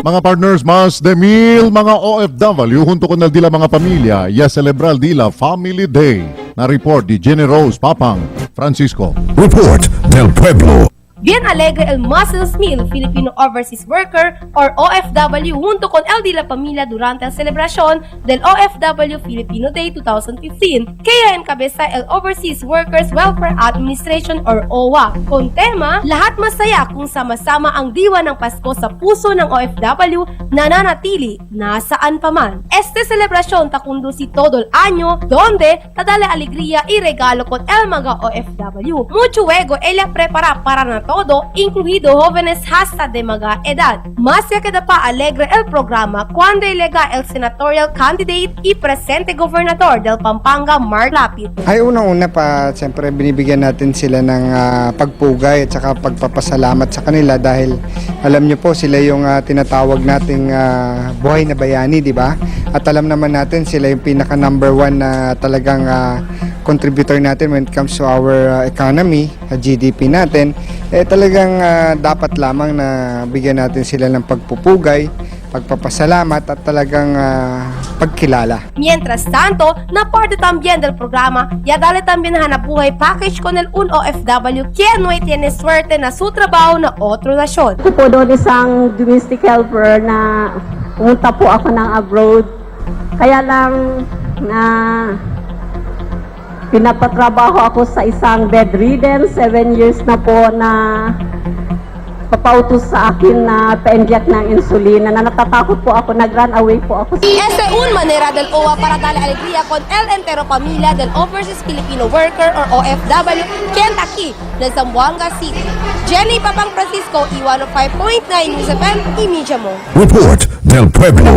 Mga partners, mas de mil mga OFW junto con el dila mga pamilya ya celebrar dila Family Day. Na report di Jenny Rose Papang Francisco. Report del Pueblo. Bien alegre el Muscles Meal Filipino Overseas Worker or OFW junto con el de la Familia durante la celebración del OFW Filipino Day 2015 kaya encabeza el Overseas Workers Welfare Administration or OWA con tema Lahat Masaya kung sama-sama ang diwa ng Pasko sa puso ng OFW na nanatili nasaan pa man. Este celebración takundusi todo el año donde tadale alegría y regalo con el mga OFW. Mucho juego ella prepara para na todo, incluido jóvenes hasta de mga edad. Más ya queda pa alegre el programa cuando ilega el senatorial candidate y presente gobernador del Pampanga, Mark Lapid. Ay, unang-una pa, siyempre binibigyan natin sila ng pagpugay at saka pagpapasalamat sa kanila dahil alam nyo po sila yung tinatawag nating buhay na bayani, di ba? At alam naman natin sila yung pinaka number one na talagang contributor natin when it comes to our economy, GDP natin. Talagang dapat lamang na bigyan natin sila ng pagpupugay, pagpapasalamat at talagang pagkilala. Mientras tanto, na parte también del programa, ya dale también hanapbuhay package con el un OFW quien no tiene suerte na su trabaho na otro nasyon. Ako po doon isang domestic helper na pumunta po ako ng abroad. Kaya lang na pinapatrabaho ako sa isang bedridden, 7 years na po na papautos sa akin na pa-inject ng insulina na natatakot po ako, nag-run away po ako. Esta es una manera del OWA para darle alegría con el entero familia del Overseas Filipino Worker or OFW quien está aquí de Zamboanga City. Jenny Papang Francisco, I-105.9 News FM y Mijamo. Report del Pueblo.